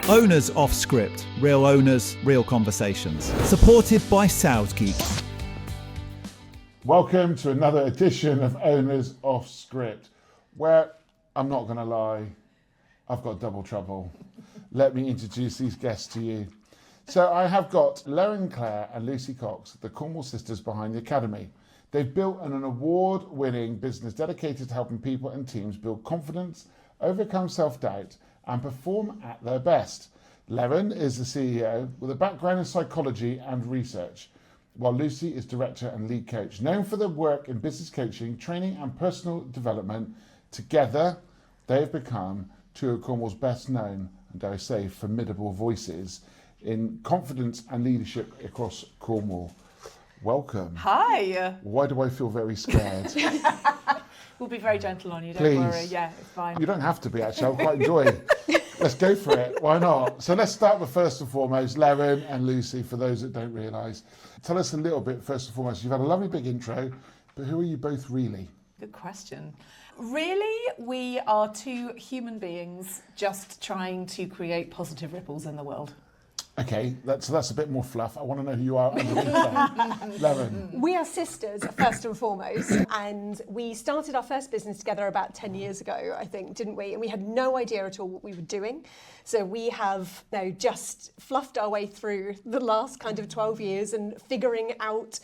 Owners Off Script. Real owners, real conversations. Supported by Sales Geek. Welcome to another edition of Owners Off Script, where, I'm not going to lie, I've got double trouble. Let me introduce these guests to you. So I have got Lerryn Clare and Lucy Cox, the Cornwall sisters behind the Academy. They've built an award-winning business dedicated to helping people and teams build confidence, overcome self-doubt, and perform at their best. Lerryn is the CEO with a background in psychology and research, while Lucy is director and lead coach. Known for their work in business coaching, training and personal development, together they have become two of Cornwall's best known and, dare I say, formidable voices in confidence and leadership across Cornwall. Welcome. Hi. Why do I feel very scared? We'll be very gentle on you, don't Please. worry. Yeah, it's fine. You don't have to be, actually. I'll quite enjoy it. Let's go for it. Why not? So let's start with, first and foremost, Lerryn and Lucy, for those that don't realise. Tell us a little bit, first and foremost. You've had a lovely big intro, but who are you both really? Good question. Really, we are two human beings just trying to create positive ripples in the world. Okay, that's a bit more fluff. I want to know who you are underneath there. Lerryn. We are sisters, first and foremost, and we started our first business together about 10 years ago, I think, didn't we? And we had no idea at all what we were doing. So we have now just fluffed our way through the last kind of 12 years and figuring out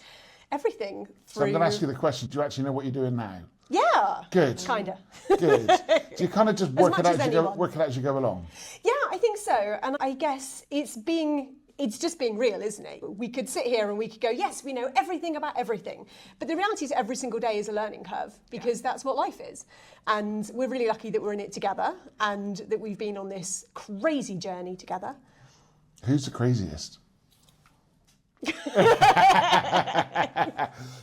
everything through... So I'm going to ask you the question, do you actually know what you're doing now? Yeah. Good. Kinda. Good. Do you kind of just work it out as you go along? Yeah, I think so. And I guess it's just being real, isn't it? We could sit here and we could go, yes, we know everything about everything. But the reality is every single day is a learning curve because that's what life is. And we're really lucky that we're in it together and that we've been on this crazy journey together. Who's the craziest?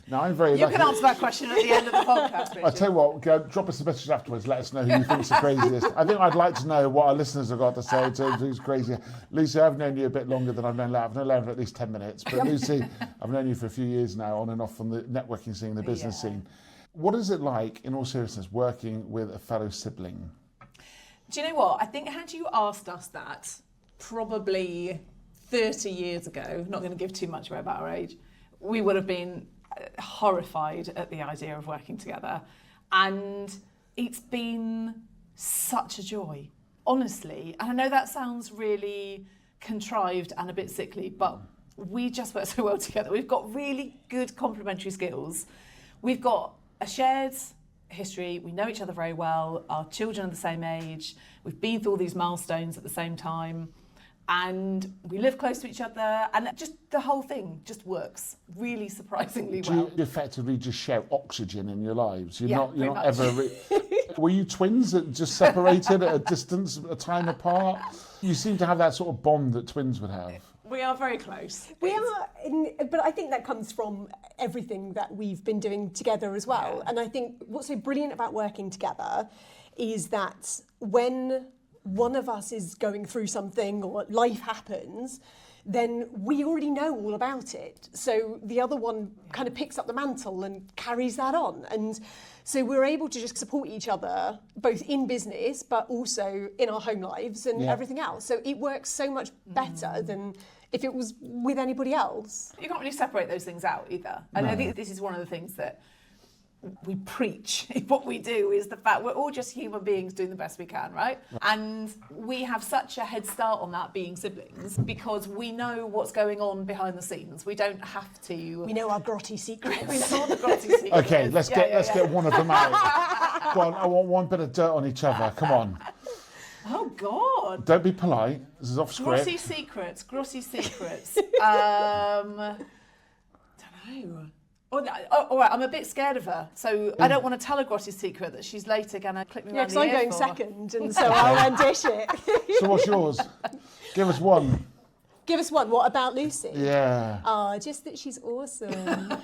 Now I'm very You lucky. can answer that question at the end of the podcast, Richard. I'll tell you what, drop us a message afterwards, let us know who you think's the craziest. I think I'd like to know what our listeners have got to say in terms of who's crazy. Lucy, I've known you a bit longer than I've known Lerryn. I've known Lerryn for at least 10 minutes. But Lucy, I've known you for a few years now, on and off from the networking scene, the business scene. What is it like, in all seriousness, working with a fellow sibling? Do you know what? I think had you asked us that probably 30 years ago, not going to give too much away about our age, we would have been horrified at the idea of working together. And it's been such a joy, honestly. And I know that sounds really contrived and a bit sickly, but we just work so well together. We've got really good complementary skills. We've got a shared history. We know each other very well. Our children are the same age. We've been through all these milestones at the same time. And we live close to each other, and just the whole thing just works really surprisingly well. Do you effectively just share oxygen in your lives? You're Yeah, not pretty ever... Were you twins that just separated at a distance, a time apart? You seem to have that sort of bond that twins would have. We are very close. But I think that comes from everything that we've been doing together as well. Yeah. And I think what's so brilliant about working together is that when one of us is going through something or life happens, then we already know all about it. So the other one kind of picks up the mantle and carries that on. And so we're able to just support each other, both in business, but also in our home lives and everything else. So it works so much better than if it was with anybody else. You can't really separate those things out either. And I think this is one of the things that we preach. What we do is the fact we're all just human beings doing the best we can, right? And we have such a head start on that being siblings because we know what's going on behind the scenes. We don't have to... We know our grotty secrets. We know all the grotty secrets. Okay, let's get one of them out. Go on, I want one bit of dirt on each other. Come on. Oh, God. Don't be polite. This is off script. Grotty secrets. Don't know. Oh, no. All right, I'm a bit scared of her, so I don't want to tell a grotty secret that she's later going to clip me around the ear. Yeah, because I'm going second, and so I'll dish it. So what's yours? Give us one. Give us one. What about Lucy? Yeah. Oh, just that she's awesome.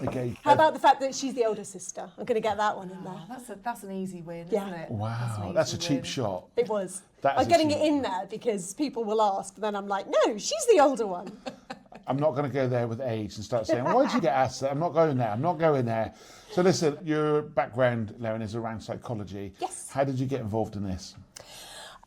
Okay. How about the fact that she's the older sister? I'm going to get that one in there. That's an easy win, Yeah. isn't it? Wow, that's a cheap shot. It was. That I'm is a getting cheap- it in there because people will ask, then I'm like, no, she's the older one. I'm not going to go there with age and start saying, why did you get asked that? I'm not going there. So listen, your background, Lerryn, is around psychology. Yes. How did you get involved in this?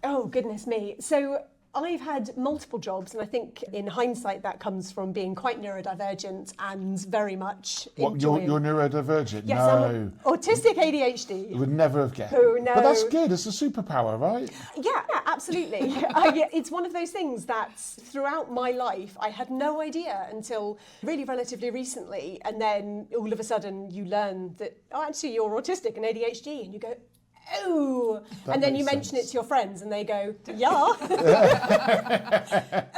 Oh, goodness me. So I've had multiple jobs, and I think in hindsight that comes from being quite neurodivergent and very much What, you're enjoying... neurodivergent? Yes, No. I'm autistic ADHD. I would never have guessed. Oh, no. But that's good. It's a superpower, right? Yeah, absolutely. It's one of those things that throughout my life I had no idea until really relatively recently, and then all of a sudden you learn that, oh, actually you're autistic and ADHD, and you go, oh, and then you mention it to your friends and they go, yeah.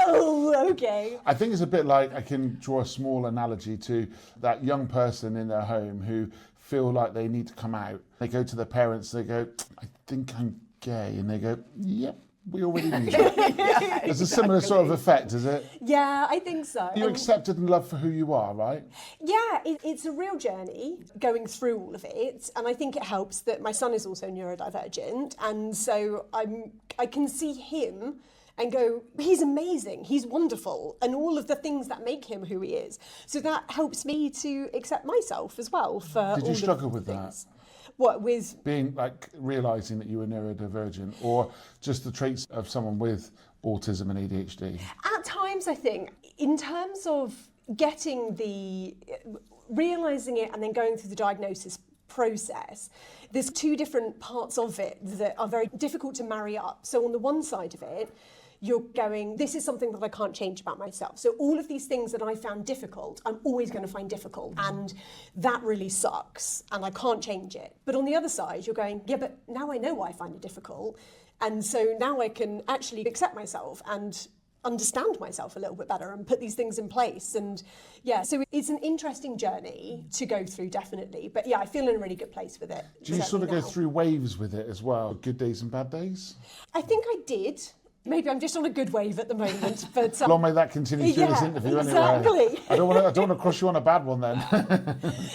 Oh, okay. I think it's a bit like, I can draw a small analogy to that young person in their home who feel like they need to come out. They go to their parents, they go, I think I'm gay. And they go, yep, we already knew that. It's a similar sort of effect, is it? Yeah, I think so. You're accepted and loved for who you are, right? Yeah, it's a real journey going through all of it, and I think it helps that my son is also neurodivergent, and so I can see him and go, he's amazing, he's wonderful, and all of the things that make him who he is. So that helps me to accept myself as well for Did you struggle with that? What, with... Being, like, realising that you were neurodivergent, or just the traits of someone with autism and ADHD? At times, I think, in terms of realising it and then going through the diagnosis process, there's two different parts of it that are very difficult to marry up. So on the one side of it, you're going, this is something that I can't change about myself. So all of these things that I found difficult, I'm always going to find difficult. And that really sucks. And I can't change it. But on the other side, you're going, yeah, but now I know why I find it difficult. And so now I can actually accept myself and understand myself a little bit better and put these things in place. And yeah, so it's an interesting journey to go through, definitely. But yeah, I feel in a really good place with it. Do you sort of go through waves with it as well? Good days and bad days? I think I did. Maybe I'm just on a good wave at the moment, but long may that continue through this interview exactly. Anyway. I don't want to cross you on a bad one then.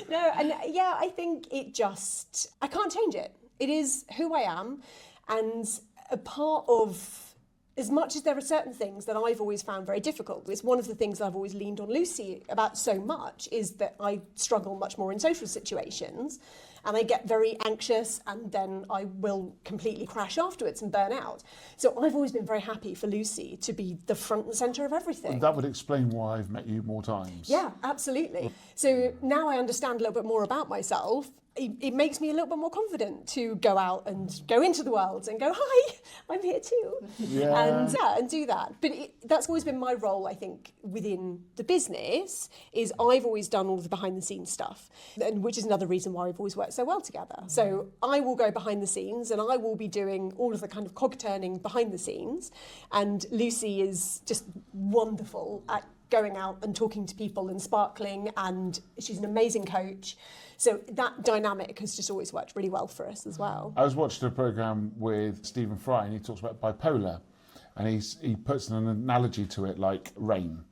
No, and yeah, I think I can't change it. It is who I am, and a part of, as much as there are certain things that I've always found very difficult, it's one of the things I've always leaned on Lucy about so much, is that I struggle much more in social situations, and I get very anxious, and then I will completely crash afterwards and burn out. So I've always been very happy for Lucy to be the front and centre of everything. That would explain why I've met you more times. Yeah, absolutely. So now I understand a little bit more about myself. It makes me a little bit more confident to go out and go into the world and go, hi, I'm here too. Yeah. And do that. But that's always been my role, I think, within the business, is I've always done all of the behind the scenes stuff, and which is another reason why we've always worked so well together. So I will go behind the scenes and I will be doing all of the kind of cog turning behind the scenes. And Lucy is just wonderful at going out and talking to people and sparkling, and she's an amazing coach. So that dynamic has just always worked really well for us as well. I was watching a programme with Stephen Fry, and he talks about bipolar, and he puts an analogy to it like rain.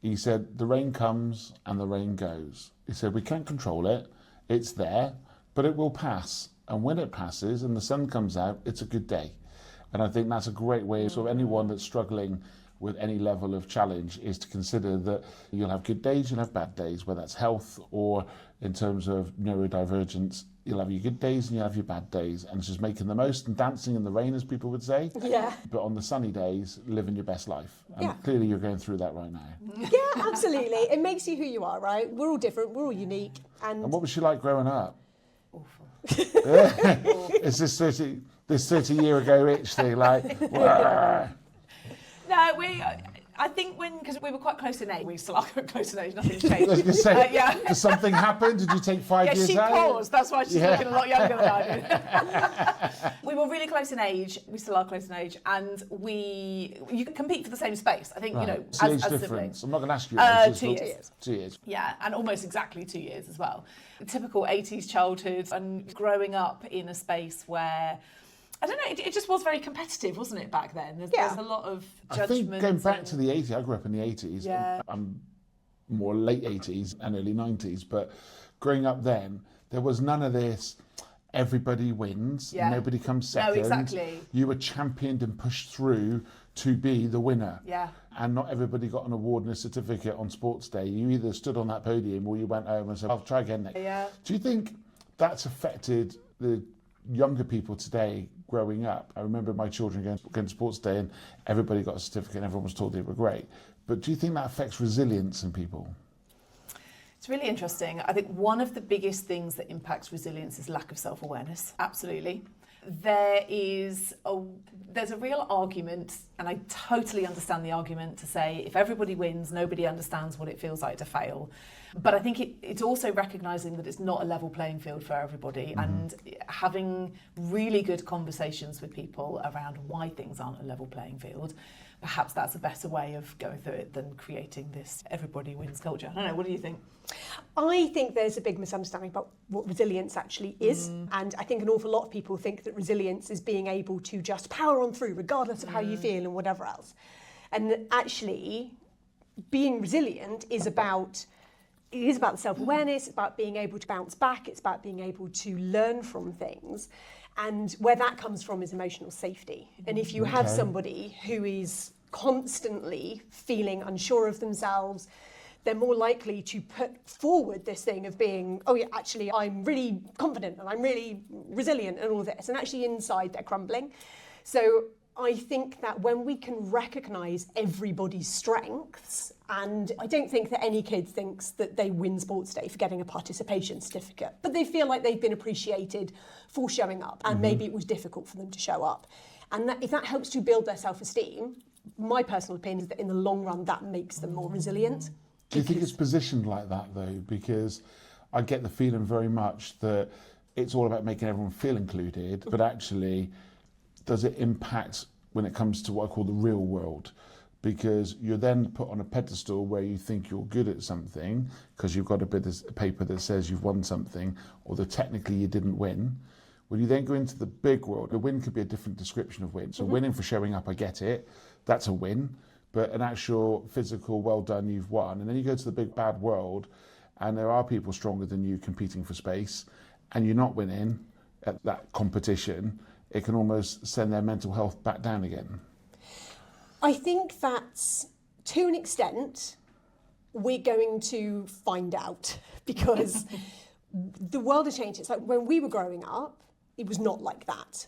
He said, the rain comes and the rain goes. He said, we can't control it, it's there, but it will pass. And when it passes and the sun comes out, it's a good day. And I think that's a great way, so anyone that's struggling with any level of challenge, is to consider that you'll have good days, you'll have bad days, whether that's health or in terms of neurodivergence. You'll have your good days and you'll have your bad days, and it's just making the most and dancing in the rain, as people would say. Yeah. But on the sunny days, living your best life. And clearly you're going through that right now. Yeah, absolutely. It makes you who you are, right? We're all different, we're all unique. And what was she like growing up? Awful. It's this 30-year ago itch thing, like... No, I think because we were quite close in age, we still are close in age, nothing's changed. I was going to say, yeah. Did something happen? Did you take 5 years she out? paused, that's why she's looking a lot younger than I do. We were really close in age, we still are close in age, and you can compete for the same space, I think, Right. you know, So as age difference. siblings. I'm not going to ask you. Age, 2 years. 2 years. Yeah, and almost exactly 2 years as well. Typical 80s childhood, and growing up in a space where, I don't know, it just was very competitive, wasn't it, back then? There's a lot of judgment. I think going back to the 80s, I grew up in the 80s. Yeah. I'm more late 80s and early 90s, but growing up then, there was none of this, everybody wins, nobody comes second. No, exactly. You were championed and pushed through to be the winner. Yeah. And not everybody got an award and a certificate on sports day. You either stood on that podium or you went home and said, I'll try again next. Yeah. Do you think that's affected the younger people today growing up, I remember my children going to sports day and everybody got a certificate and everyone was told they were great. But do you think that affects resilience in people? It's really interesting. I think one of the biggest things that impacts resilience is lack of self-awareness. Absolutely. There's a real argument, and I totally understand the argument, to say if everybody wins, nobody understands what it feels like to fail. But I think it's also recognising that it's not a level playing field for everybody, and having really good conversations with people around why things aren't a level playing field. Perhaps that's a better way of going through it than creating this everybody wins culture. I don't know, what do you think? I think there's a big misunderstanding about what resilience actually is. And I think an awful lot of people think that resilience is being able to just power on through regardless of how you feel and whatever else. And actually, being resilient is about self-awareness, it's about being able to bounce back, it's about being able to learn from things. And where that comes from is emotional safety. And if you have somebody who is constantly feeling unsure of themselves, they're more likely to put forward this thing of being, oh yeah, actually I'm really confident and I'm really resilient and all of this. And actually inside they're crumbling. So I think that when we can recognise everybody's strengths, and I don't think that any kid thinks that they win sports day for getting a participation certificate, but they feel like they've been appreciated for showing up, and maybe it was difficult for them to show up. And that, if that helps to build their self-esteem, my personal opinion is that in the long run that makes them more resilient. Do you think it's positioned like that though? Because I get the feeling very much that it's all about making everyone feel included, but actually, does it impact when it comes to what I call the real world? Because you're then put on a pedestal where you think you're good at something because you've got a bit of paper that says you've won something, although technically you didn't win. When you then go into the big world, a win could be a different description of win. So winning for showing up, I get it, that's a win. But an actual physical, well done, you've won. And then you go to the big bad world and there are people stronger than you competing for space and you're not winning at that competition. It can almost send their mental health back down again. I think that, to an extent, we're going to find out because the world has changed. It's like when we were growing up, it was not like that.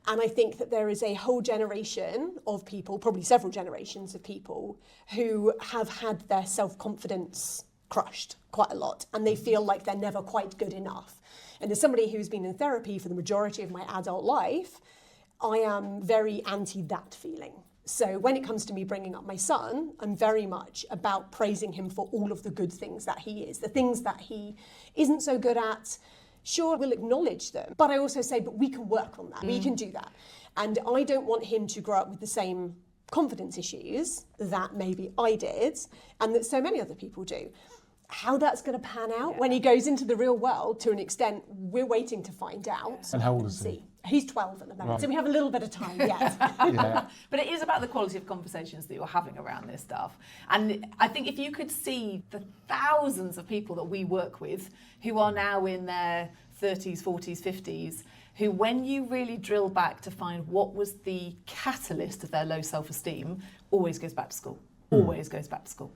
And I think that there is a whole generation of people, probably several generations of people, who have had their self-confidence crushed quite a lot, and they feel like they're never quite good enough. And as somebody who's been in therapy for the majority of my adult life, I am very anti that feeling. So when it comes to me bringing up my son, I'm very much about praising him for all of the good things that he is. The things that he isn't so good at, sure, we'll acknowledge them. But I also say, but we can work on that. We can do that. And I don't want him to grow up with the same confidence issues that maybe I did and that so many other people do. How that's going to pan out when he goes into the real world, to an extent, we're waiting to find out. And how old is he? He's 12 at the moment, so we have a little bit of time yet. But it is about the quality of conversations that you're having around this stuff. And I think if you could see the thousands of people that we work with who are now in their 30s, 40s, 50s, who when you really drill back to find what was the catalyst of their low self-esteem, always goes back to school. Always goes back to school.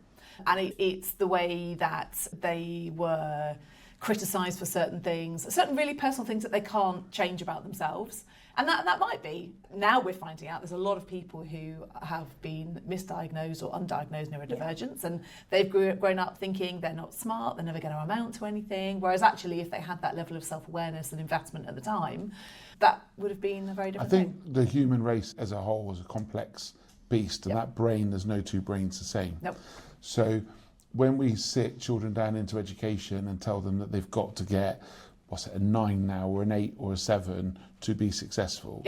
And it's the way that they were criticised for certain things, certain really personal things that they can't change about themselves. And that might be, now we're finding out there's a lot of people who have been misdiagnosed or undiagnosed neurodivergence, and they've grown up thinking they're not smart, they're never going to amount to anything, whereas actually if they had that level of self-awareness and investment at the time, that would have been a very different thing. I think the human race as a whole is a complex beast, and that brain, there's no two brains the same. Nope. So when we sit children down into education and tell them that they've got to get, a 9 now or an 8 or a 7 to be successful,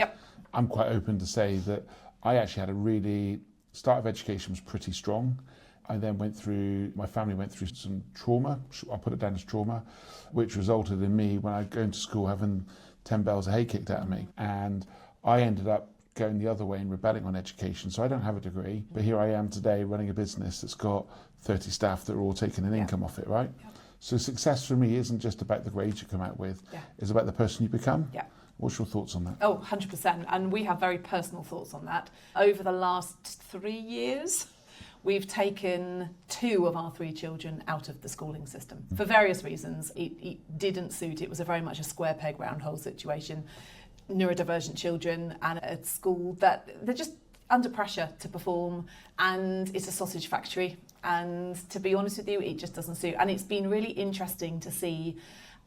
I'm quite open to say that I actually had start of education was pretty strong. I then my family went through some trauma, I'll put it down as trauma, which resulted in me, when I go into school, having 10 bales of hay kicked out of me. And I ended up going the other way and rebelling on education. So I don't have a degree, but here I am today running a business that's got 30 staff that are all taking an income off it, right? So success for me isn't just about the grades you come out with, it's about the person you become. What's your thoughts on that? Oh, 100%. And we have very personal thoughts on that. Over the last 3 years, we've taken 2 of our 3 children out of the schooling system for various reasons. It didn't suit. It was very much a square peg round hole situation. Neurodivergent children and a school that they're just under pressure to perform, and it's a sausage factory. And to be honest with you, it just doesn't suit. And it's been really interesting to see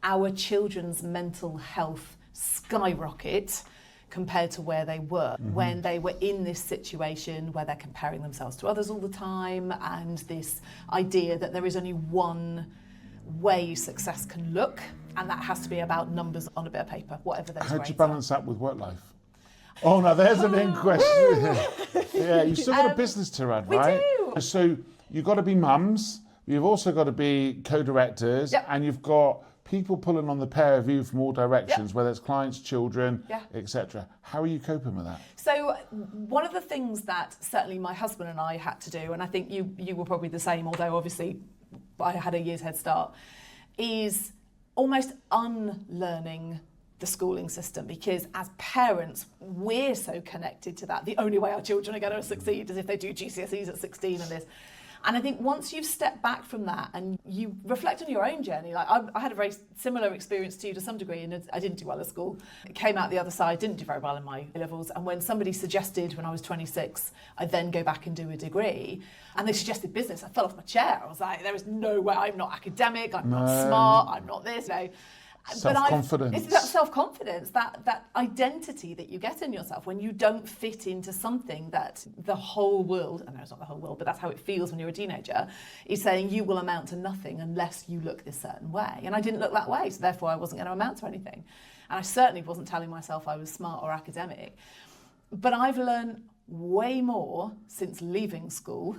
our children's mental health skyrocket compared to where they were when they were in this situation where they're comparing themselves to others all the time, and this idea that there is only one way success can look, and that has to be about numbers on a bit of paper, whatever those How do grades you balance that with work life? Oh, now there's an in question. Yeah, you've still got a business to run, right? We do. So you've got to be mums, you've also got to be co-directors, Yep. and you've got people pulling on the pair of you from all directions, Yep. whether it's clients, children, Yeah. etc. How are you coping with that? So one of the things that certainly my husband and I had to do, and I think you were probably the same, although obviously I had a year's head start, is almost unlearning the schooling system, because as parents we're so connected to that. The only way our children are going to succeed is if they do GCSEs at 16 and this. And I think once you've stepped back from that and you reflect on your own journey, like I had a very similar experience to you to some degree, and I didn't do well at school. I came out the other side, didn't do very well in my A-levels, and when somebody suggested when I was 26, I'd then go back and do a degree, and they suggested business, I fell off my chair. I was like, there is no way, I'm not academic, I'm not smart, I'm not this, no. Self-confidence. It's that self-confidence, that identity that you get in yourself when you don't fit into something that the whole world, I know it's not the whole world, but that's how it feels when you're a teenager, is saying you will amount to nothing unless you look this certain way. And I didn't look that way, so therefore I wasn't going to amount to anything. And I certainly wasn't telling myself I was smart or academic. But I've learned way more since leaving school,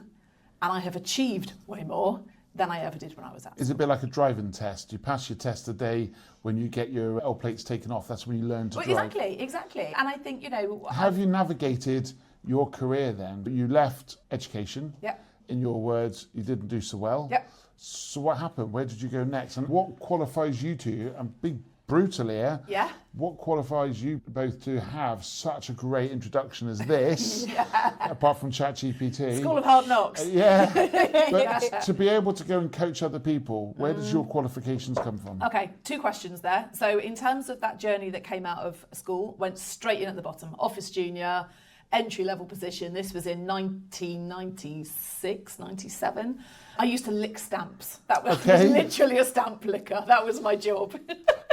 and I have achieved way more than I ever did when I was at school. Is it a bit like a driving test? You pass your test the day when you get your L plates taken off. That's when you learn to drive. Exactly. And I think, How have you navigated your career then? You left education. Yep. In your words, you didn't do so well. Yep. So what happened? Where did you go next? And what qualifies you to, and be brutal here, Yeah. what qualifies you both to have such a great introduction as this, apart from ChatGPT? School of Hard Knocks. Yeah, but to be able to go and coach other people, where does your qualifications come from? Okay, 2 questions there. So in terms of that journey that came out of school, went straight in at the bottom, office junior, entry-level position. This was in 1996, 97. I used to lick stamps. That was literally a stamp licker. That was my job.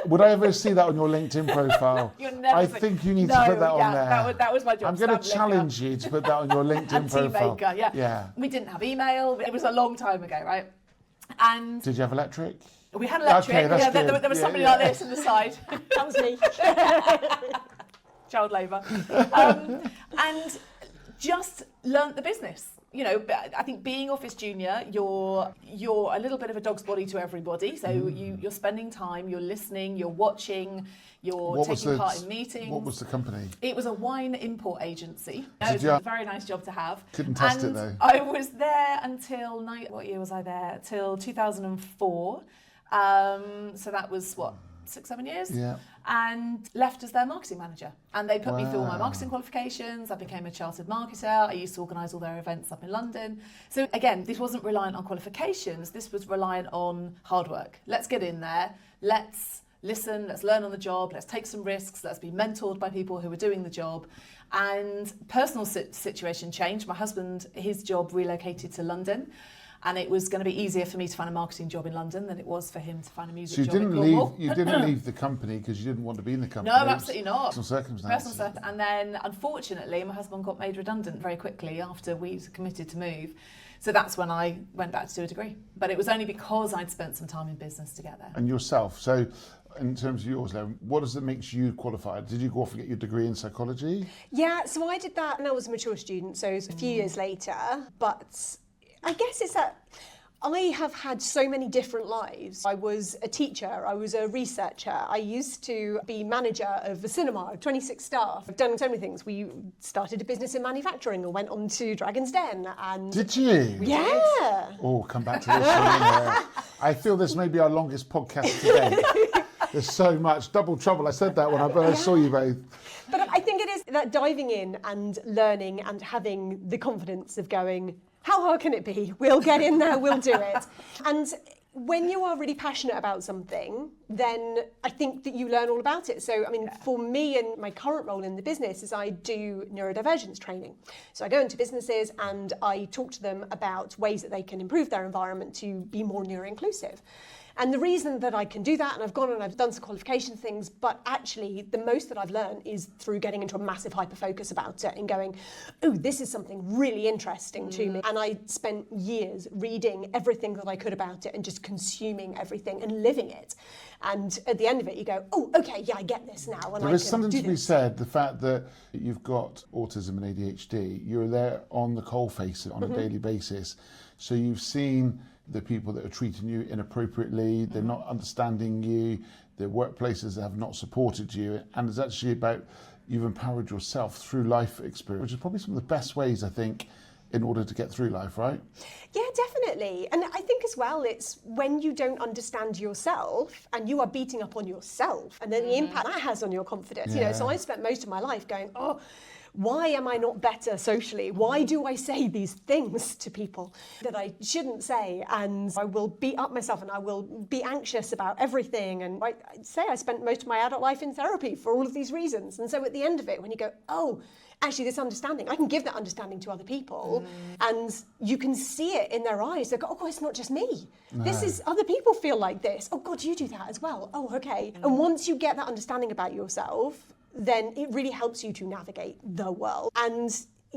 Would I ever see that on your LinkedIn profile? I think you need to put that on there. That was my job. I'm going to challenge you to put that on your LinkedIn profile. Tea maker, yeah. We didn't have email. It was a long time ago, right? And did you have electric? We had electric. Okay, that's there good. was somebody like this on the side. That was me. Child labour. And just learnt the business. I think being office junior, you're a little bit of a dog's body to everybody. So you're spending time, you're listening, you're watching, you're taking part in meetings. What was the company? It was a wine import agency. It was a very nice job to have. Couldn't test it though. I was there until, what year was I there? Till 2004. So that was 6-7 years, and left as their marketing manager. And they put me through all my marketing qualifications. I became a chartered marketer. I used to organise all their events up in London. So again, this wasn't reliant on qualifications. This was reliant on hard work. Let's get in there. Let's listen. Let's learn on the job. Let's take some risks. Let's be mentored by people who are doing the job. And personal situation changed. My husband, his job relocated to London. And it was going to be easier for me to find a marketing job in London than it was for him to find a music job in Cornwall. You didn't leave the company because you didn't want to be in the company? No, absolutely not. Personal circumstances. And then, unfortunately, my husband got made redundant very quickly after we'd committed to move. So that's when I went back to do a degree. But it was only because I'd spent some time in business together. And yourself. So in terms of yours, then, what does it make you qualified? Did you go off and get your degree in psychology? Yeah, so I did that when I was a mature student, so it was a few years later. But I guess it's that I have had so many different lives. I was a teacher, I was a researcher, I used to be manager of a cinema, 26 staff. I've done so many things. We started a business in manufacturing and went on to Dragon's Den. And did you? Yeah. Oh, come back to this. I feel this may be our longest podcast today. There's so much. Double trouble. I said that when I saw you both. But I think it is that diving in and learning and having the confidence of going, How hard can it be? We'll get in there, we'll do it. And when you are really passionate about something, then I think that you learn all about it. So, I mean, for me and my current role in the business is I do neurodivergence training. So I go into businesses and I talk to them about ways that they can improve their environment to be more neuro-inclusive. And the reason that I can do that, and I've gone and I've done some qualification things, but actually the most that I've learned is through getting into a massive hyper-focus about it and going, oh, this is something really interesting to me. And I spent years reading everything that I could about it and just consuming everything and living it. And at the end of it, you go, oh, okay, yeah, I get this now. And There I is can something do to be this. said, the fact that you've got autism and ADHD, you're there on the coalface on a daily basis. So you've seen the people that are treating you inappropriately, they're not understanding you, the workplaces have not supported you, and it's actually about you've empowered yourself through life experience, which is probably some of the best ways, I think, in order to get through life, right? Yeah, definitely. And I think as well, it's when you don't understand yourself and you are beating up on yourself and then the impact that has on your confidence. You know, so I spent most of my life going, oh, why am I not better socially? Why do I say these things to people that I shouldn't say? And I will beat up myself and I will be anxious about everything. And I'd say I spent most of my adult life in therapy for all of these reasons. And so at the end of it, when you go, oh, actually this understanding, I can give that understanding to other people and you can see it in their eyes. They go, oh God, it's not just me. This is, other people feel like this. Oh God, you do that as well. Oh, okay. And once you get that understanding about yourself, then it really helps you to navigate the world. And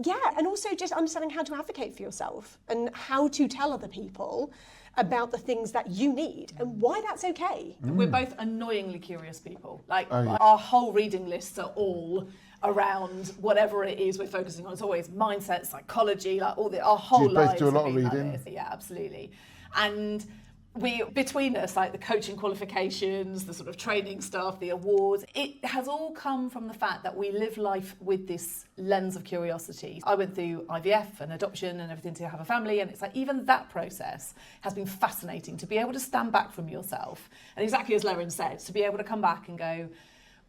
yeah, and also just understanding how to advocate for yourself and how to tell other people about the things that you need and why that's okay. We're both annoyingly curious people. Like our whole reading lists are all around whatever it is we're focusing on. It's always mindset, psychology, like our whole Do you both lives. do a lot have of been like reading? this. Yeah, absolutely. And we, between us, like the coaching qualifications, the sort of training stuff, the awards, it has all come from the fact that we live life with this lens of curiosity. I went through IVF and adoption and everything to have a family, and it's like even that process has been fascinating to be able to stand back from yourself. And exactly as Lerryn said, to be able to come back and go,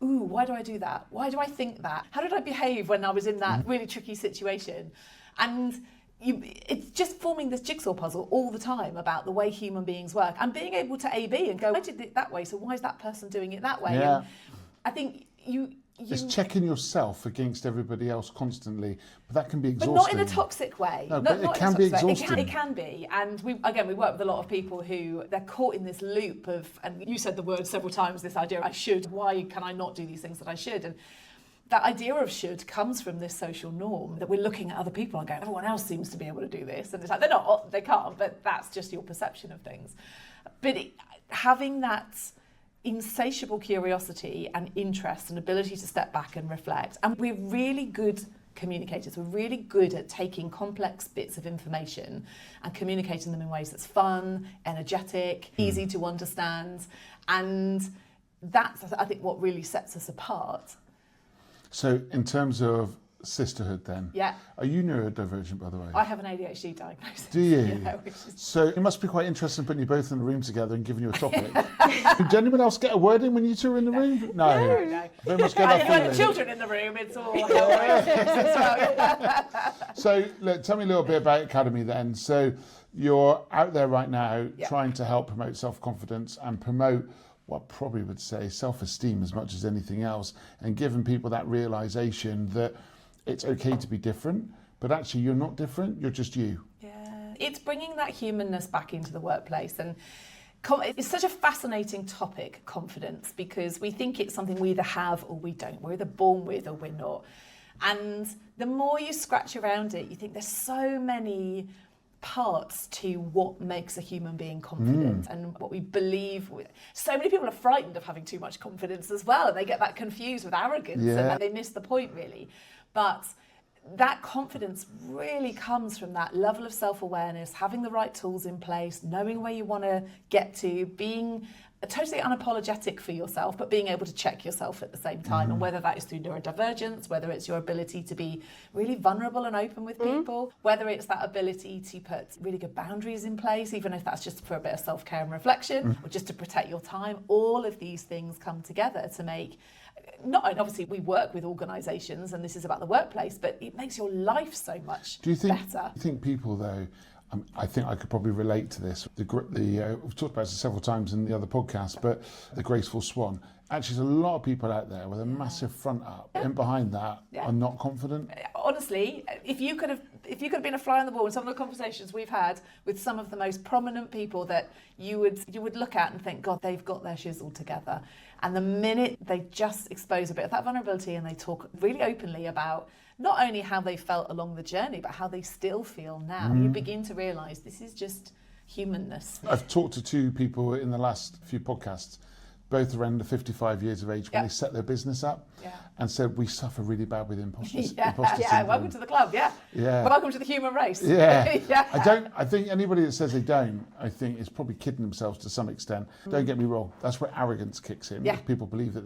ooh, why do I do that? Why do I think that? How did I behave when I was in that really tricky situation? And it's just forming this jigsaw puzzle all the time about the way human beings work and being able to A/B and go, I did it that way, so why is that person doing it that way? Yeah. And I think It's checking yourself against everybody else constantly, but that can be but exhausting. not in a toxic way. No, Not- but not it in a can be toxic way. exhausting. It can be. And we work with a lot of people who they're caught in this loop of, and you said the word several times, this idea, I should, why can I not do these things that I should? And that idea of should comes from this social norm that we're looking at other people and going, everyone else seems to be able to do this. And it's like, they're not, they can't, but that's just your perception of things. But having that insatiable curiosity and interest and ability to step back and reflect. And we're really good communicators. We're really good at taking complex bits of information and communicating them in ways that's fun, energetic, easy to understand. And that's, I think, what really sets us apart. So in terms of sisterhood then, Yeah. are you neurodivergent, by the way? I have an ADHD diagnosis. Do you? Yeah, which is... So it must be quite interesting putting you both in a room together and giving you a topic. Did anyone else get a word in when you two were in the room? No. No. Very much get that Like feeling. children in the room, it's all as well. So look, tell me a little bit about Academy then. So you're out there right now Yeah. trying to help promote self-confidence and promote what I probably would say self-esteem as much as anything else, and giving people that realization that it's okay to be different, but actually you're not different, you're just you. Yeah, it's bringing that humanness back into the workplace, and it's such a fascinating topic, confidence, because we think it's something we either have or we don't. We're either born with or we're not. And the more you scratch around it, you think there's so many parts to what makes a human being confident and what we believe. So many people are frightened of having too much confidence as well, and they get that confused with arrogance and they miss the point really. But that confidence really comes from that level of self-awareness, having the right tools in place, knowing where you want to get to, being totally unapologetic for yourself, but being able to check yourself at the same time. And whether that is through neurodivergence, whether it's your ability to be really vulnerable and open with people, whether it's that ability to put really good boundaries in place, even if that's just for a bit of self-care and reflection, or just to protect your time, all of these things come together to make obviously we work with organisations and this is about the workplace, but it makes your life so much Do you think, better. Do you think people, though, I think I could probably relate to this. We've talked about this several times in the other podcasts, but the graceful swan. Actually, there's a lot of people out there with a massive front up, and behind that are not confident. Honestly, if you could have been a fly on the wall in some of the conversations we've had with some of the most prominent people that you would look at and think, God, they've got their shizzle together. And the minute they just expose a bit of that vulnerability and they talk really openly about not only how they felt along the journey, but how they still feel now, you begin to realise this is just humanness. I've talked to 2 people in the last few podcasts, both around the 55 years of age, when they set their business up, and said, we suffer really bad with imposter syndrome. Welcome to the club, welcome to the human race. I think anybody that says they don't, I think is probably kidding themselves to some extent. Don't get me wrong, that's where arrogance kicks in. People believe that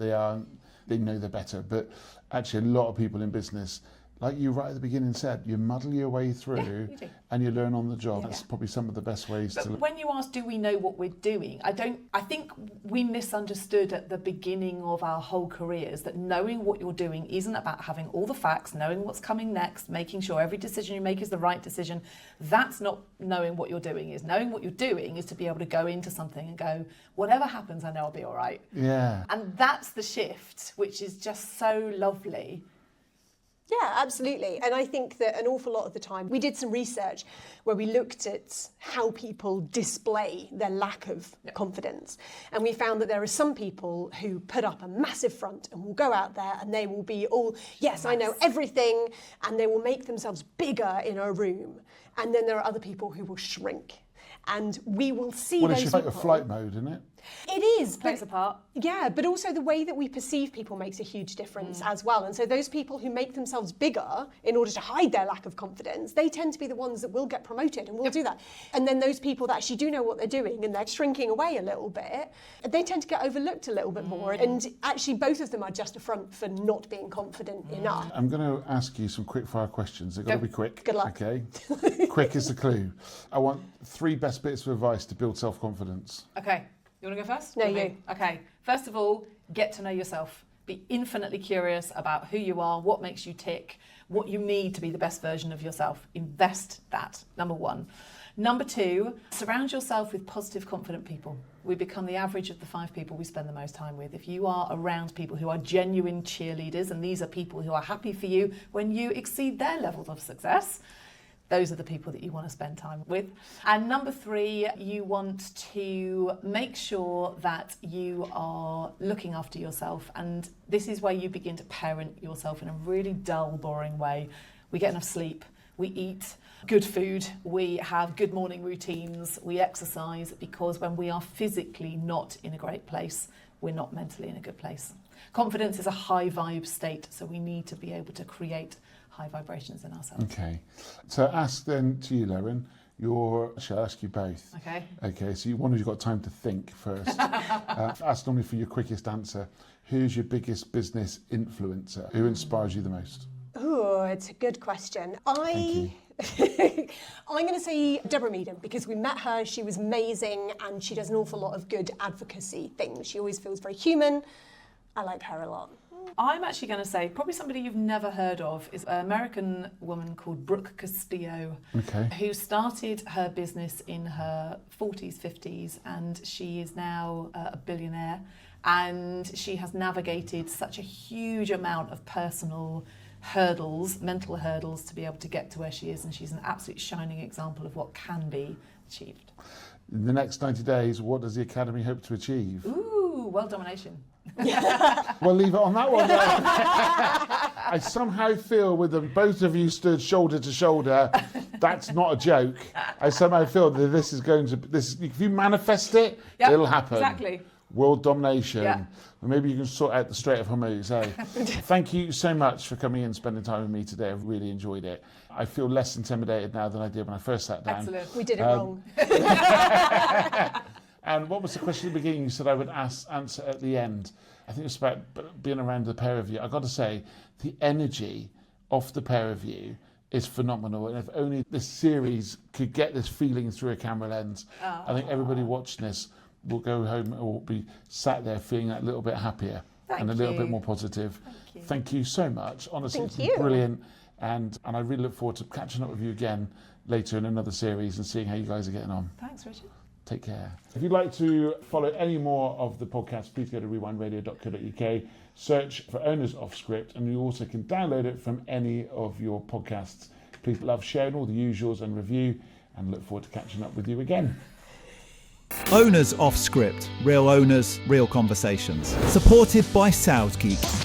they know they're better, but actually a lot of people in business, like you right at the beginning said, you muddle your way through and you learn on the job. That's probably some of the best ways to... When you ask, do we know what we're doing? I think we misunderstood at the beginning of our whole careers that knowing what you're doing isn't about having all the facts, knowing what's coming next, making sure every decision you make is the right decision. That's not knowing what you're doing. Is knowing what you're doing is to be able to go into something and go, whatever happens, I know I'll be all right. Yeah. And that's the shift, which is just so lovely. Yeah, absolutely. And I think that an awful lot of the time, we did some research where we looked at how people display their lack of confidence. And we found that there are some people who put up a massive front and will go out there and they will be all, yes, I know everything, and they will make themselves bigger in a room. And then there are other people who will shrink. And we will see those people. It's like a flight mode, isn't it? It is. Plays a part. Yeah, but also the way that we perceive people makes a huge difference as well. And so those people who make themselves bigger in order to hide their lack of confidence, they tend to be the ones that will get promoted and will do that. And then those people that actually do know what they're doing and they're shrinking away a little bit, they tend to get overlooked a little bit more. And actually both of them are just a front for not being confident enough. I'm going to ask you some quick fire questions. They've got to be quick. Good luck. Okay. Quick is the clue. I want 3 best bits of advice to build self-confidence. Okay. You want to go first? No, you. Okay. First of all, get to know yourself. Be infinitely curious about who you are, what makes you tick, what you need to be the best version of yourself. Invest that, number 1. Number 2, surround yourself with positive, confident people. We become the average of the 5 people we spend the most time with. If you are around people who are genuine cheerleaders, and these are people who are happy for you when you exceed their levels of success, those are the people that you want to spend time with. And number 3, you want to make sure that you are looking after yourself. And this is where you begin to parent yourself in a really dull, boring way. We get enough sleep, we eat good food, we have good morning routines, we exercise, because when we are physically not in a great place, we're not mentally in a good place. Confidence is a high vibe state, so we need to be able to create high vibrations in ourselves. Okay. So ask then to you, Lerryn, shall I ask you both? Okay. Okay, so one of you've got time to think first. Ask normally for your quickest answer. Who's your biggest business influencer? Who inspires you the most? Oh, it's a good question. I'm going to say Deborah Meadham, because we met her, she was amazing, and she does an awful lot of good advocacy things. She always feels very human. I like her a lot. I'm actually going to say probably somebody you've never heard of is an American woman called Brooke Castillo, who started her business in her 40s, 50s, and she is now a billionaire, and she has navigated such a huge amount of personal hurdles, mental hurdles, to be able to get to where she is, and she's an absolute shining example of what can be achieved. In the next 90 days, what does the Academy hope to achieve? Ooh, world domination. We'll leave it on that one. I somehow feel with them, both of you stood shoulder to shoulder, that's not a joke. I somehow feel that this is going to, if you manifest it, it'll happen. Exactly. World domination. Yeah. Maybe you can sort out the Strait of Hormuz. Thank you so much for coming in and spending time with me today. I've really enjoyed it. I feel less intimidated now than I did when I first sat down. Excellent. We did it wrong. And what was the question at the beginning you said I would answer at the end? I think it was about being around the pair of you. I've got to say, the energy of the pair of you is phenomenal. And if only this series could get this feeling through a camera lens, I think everybody watching this will go home or will be sat there feeling a little bit happier. and a little you. bit more positive. Thank you so much. Honestly, Thank it's been you. brilliant. And I really look forward to catching up with you again later in another series and seeing how you guys are getting on. Thanks, Richard. Take care. If you'd like to follow any more of the podcast, please go to rewindradio.co.uk, search for Owners Off Script, and you also can download it from any of your podcasts. Please love sharing all the usuals and review, and look forward to catching up with you again. Owners Off Script. Real owners, real conversations. Supported by SoundGeek.